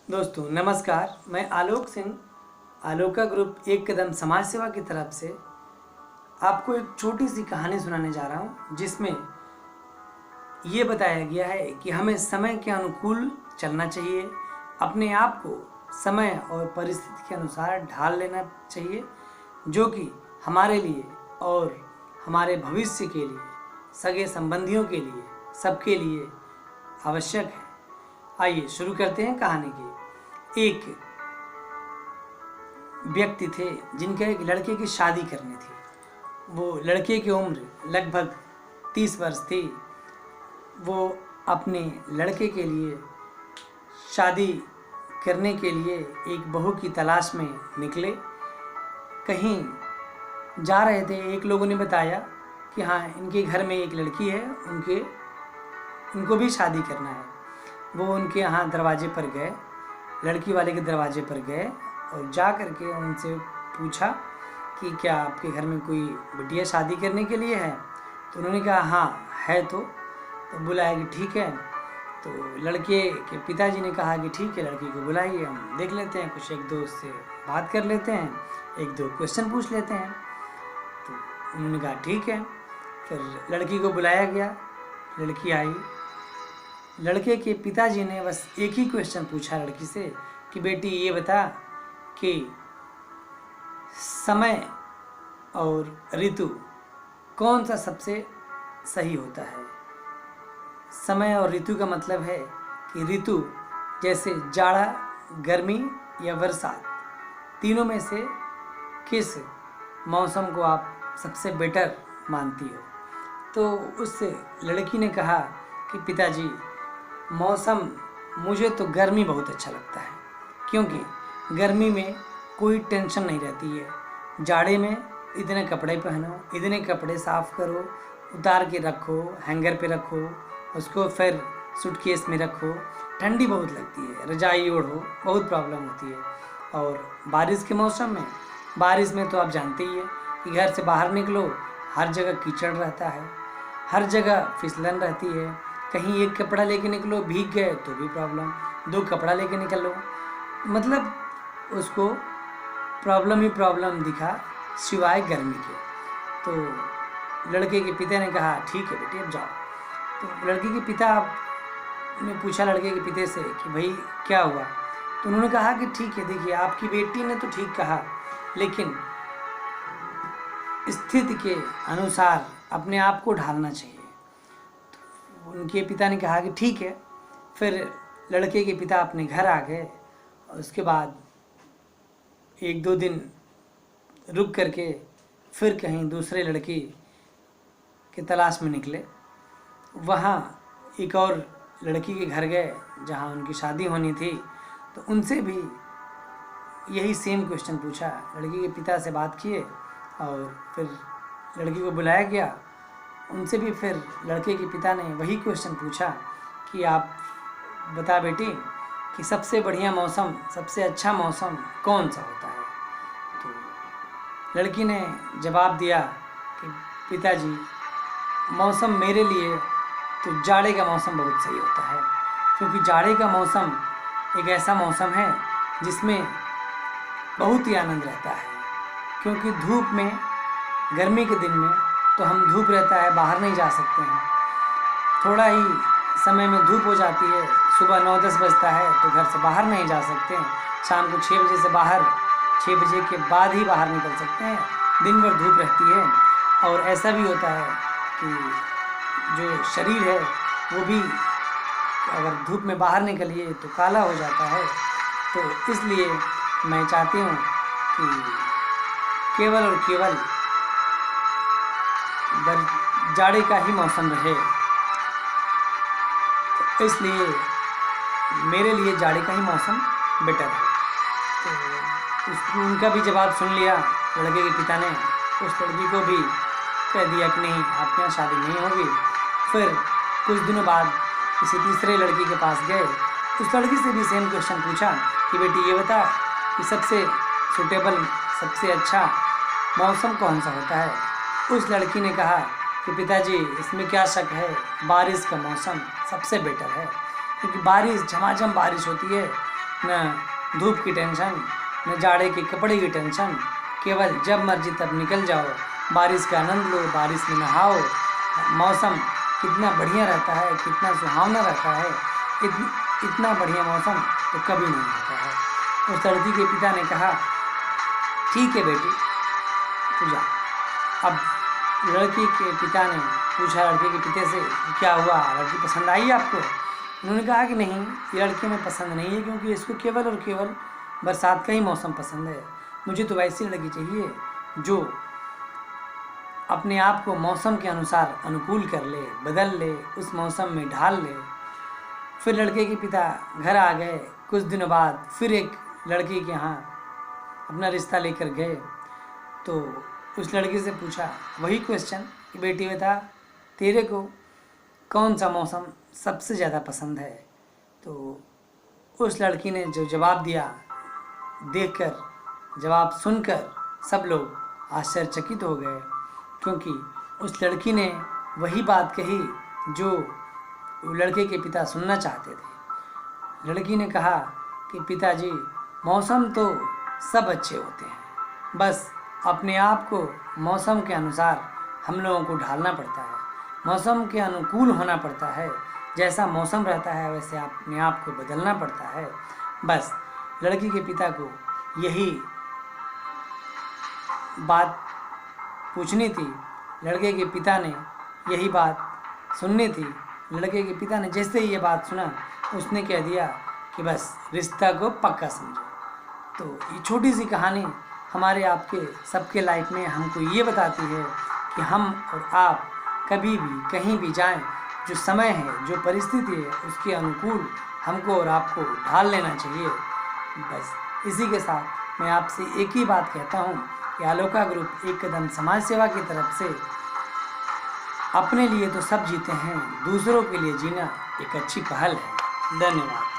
दोस्तों नमस्कार, मैं आलोक सिंह, आलोका ग्रुप एक कदम समाज सेवा की तरफ से आपको एक छोटी सी कहानी सुनाने जा रहा हूँ, जिसमें ये बताया गया है कि हमें समय के अनुकूल चलना चाहिए, अपने आप को समय और परिस्थिति के अनुसार ढाल लेना चाहिए, जो कि हमारे लिए और हमारे भविष्य के लिए, सगे संबंधियों के लिए, सबके लिए आवश्यक है। आइए शुरू करते हैं कहानी की। एक व्यक्ति थे जिनके एक लड़के की शादी करनी थी। वो लड़के की उम्र लगभग 30 वर्ष थी। वो अपने लड़के के लिए शादी करने के लिए एक बहू की तलाश में निकले। कहीं जा रहे थे, एक लोगों ने बताया कि हाँ, इनके घर में एक लड़की है, उनको भी शादी करना है। वो उनके यहाँ दरवाजे पर गए, लड़की वाले के दरवाजे पर गए और जा कर के उनसे पूछा कि क्या आपके घर में कोई बिटिया शादी करने के लिए है। तो उन्होंने कहा हाँ है। तो बुलाया कि ठीक है। तो लड़के के पिताजी ने कहा कि ठीक है, लड़की को बुलाइए, हम देख लेते हैं, कुछ एक दो से बात कर लेते हैं, एक दो क्वेश्चन पूछ लेते हैं। तो उन्होंने कहा ठीक है। फिर लड़की को बुलाया गया, लड़की आई। लड़के के पिताजी ने बस एक ही क्वेश्चन पूछा लड़की से कि बेटी ये बता कि समय और ऋतु कौन सा सबसे सही होता है। समय और ऋतु का मतलब है कि ऋतु जैसे जाड़ा, गर्मी या बरसात, तीनों में से किस मौसम को आप सबसे बेटर मानती हो। तो उस लड़की ने कहा कि पिताजी, मौसम मुझे तो गर्मी बहुत अच्छा लगता है, क्योंकि गर्मी में कोई टेंशन नहीं रहती है। जाड़े में इतने कपड़े पहनो, इतने कपड़े साफ़ करो, उतार के रखो, हैंगर पे रखो, उसको फिर सूटकेस में रखो, ठंडी बहुत लगती है, रजाई ओढ़ो, बहुत प्रॉब्लम होती है। और बारिश के मौसम में, बारिश में तो आप जानते ही है कि घर से बाहर निकलो, हर जगह कीचड़ रहता है, हर जगह फिसलन रहती है। कहीं एक कपड़ा लेके निकलो, भीग गए तो भी प्रॉब्लम, दो कपड़ा लेके निकलो, मतलब उसको प्रॉब्लम ही प्रॉब्लम दिखा सिवाय गर्मी के। तो लड़के के पिता ने कहा ठीक है बेटी, अब जाओ। तो लड़के के पिता ने पूछा लड़के के पिता से कि भाई क्या हुआ। तो उन्होंने कहा कि ठीक है, देखिए आपकी बेटी ने तो ठीक कहा, लेकिन स्थिति के अनुसार अपने आप को ढालना चाहिए। उनके पिता ने कहा कि ठीक है। फिर लड़के के पिता अपने घर आ गए और उसके बाद एक दो दिन रुक करके फिर कहीं दूसरे लड़की के तलाश में निकले। वहाँ एक और लड़की के घर गए जहाँ उनकी शादी होनी थी। तो उनसे भी यही सेम क्वेश्चन पूछा, लड़की के पिता से बात किए और फिर लड़की को बुलाया गया। उनसे भी फिर लड़के के पिता ने वही क्वेश्चन पूछा कि आप बता बेटी कि सबसे बढ़िया मौसम, सबसे अच्छा मौसम कौन सा होता है। तो लड़की ने जवाब दिया कि पिताजी, मौसम मेरे लिए तो जाड़े का मौसम बहुत सही होता है, क्योंकि जाड़े का मौसम एक ऐसा मौसम है जिसमें बहुत ही आनंद रहता है। क्योंकि धूप में, गर्मी के दिन में तो हम धूप रहता है, बाहर नहीं जा सकते हैं, थोड़ा ही समय में धूप हो जाती है, सुबह 9-10 बजता है तो घर से बाहर नहीं जा सकते हैं, शाम को 6 बजे से बाहर, 6 बजे के बाद ही बाहर निकल सकते हैं, दिन भर धूप रहती है। और ऐसा भी होता है कि जो शरीर है वो भी अगर धूप में बाहर निकलिए तो काला हो जाता है। तो इसलिए मैं चाहती हूँ कि केवल और केवल जाड़े का ही मौसम रहे। तो इसलिए मेरे लिए जाड़े का ही मौसम बेटर है। तो उनका भी जवाब सुन लिया लड़के के पिता ने। उस लड़की को भी कह दिया कि नहीं, आपके यहाँ शादी नहीं होगी। फिर कुछ दिनों बाद किसी तीसरे लड़की के पास गए। उस लड़की से भी सेम क्वेश्चन पूछा कि बेटी ये बता कि सबसे सूटेबल, सबसे अच्छा मौसम कौन सा होता है। उस लड़की ने कहा कि पिताजी, इसमें क्या शक है, बारिश का मौसम सबसे बेटर है, क्योंकि बारिश, झमाझम बारिश होती है, न धूप की टेंशन, न जाड़े के कपड़े की टेंशन। केवल जब मर्जी तब निकल जाओ, बारिश का आनंद लो, बारिश में नहाओ। मौसम कितना बढ़िया रहता है, कितना सुहावना रहता है, इतना बढ़िया मौसम तो कभी नहीं होता है। उस लड़की के पिता ने कहा, ठीक है बेटी, तू जा। अब लड़की के पिता ने पूछा लड़के के पिता से, क्या हुआ, लड़की पसंद आई आपको? उन्होंने कहा कि नहीं, ये लड़की हमें पसंद नहीं है, क्योंकि इसको केवल और केवल बरसात का ही मौसम पसंद है। मुझे तो वैसी लड़की चाहिए जो अपने आप को मौसम के अनुसार अनुकूल कर ले, बदल ले, उस मौसम में ढाल ले। फिर लड़के के पिता घर आ गए। कुछ दिनों बाद फिर एक लड़की के यहाँ अपना रिश्ता लेकर गए। तो उस लड़की से पूछा वही क्वेश्चन कि बेटी बता, तेरे को कौन सा मौसम सबसे ज़्यादा पसंद है? तो उस लड़की ने जो जवाब दिया, देखकर, जवाब सुनकर सब लोग आश्चर्यचकित हो गए, क्योंकि उस लड़की ने वही बात कही जो लड़के के पिता सुनना चाहते थे। लड़की ने कहा कि पिताजी, मौसम तो सब अच्छे होते हैं, बस अपने आप को मौसम के अनुसार हम लोगों को ढालना पड़ता है, मौसम के अनुकूल होना पड़ता है। जैसा मौसम रहता है वैसे अपने आप को बदलना पड़ता है। बस लड़की के पिता को यही बात पूछनी थी, लड़के के पिता ने यही बात सुननी थी। लड़के के पिता ने जैसे ही ये बात सुना, उसने कह दिया कि बस रिश्ता को पक्का समझो। तो ये छोटी सी कहानी हमारे आपके सबके लाइफ में हमको ये बताती है कि हम और आप कभी भी कहीं भी जाएं, जो समय है, जो परिस्थिति है, उसके अनुकूल हमको और आपको ढाल लेना चाहिए। बस इसी के साथ मैं आपसे एक ही बात कहता हूँ कि आलोका ग्रुप एक कदम समाज सेवा की तरफ से अपने लिए तो सब जीते हैं, दूसरों के लिए जीना एक अच्छी पहल है। धन्यवाद।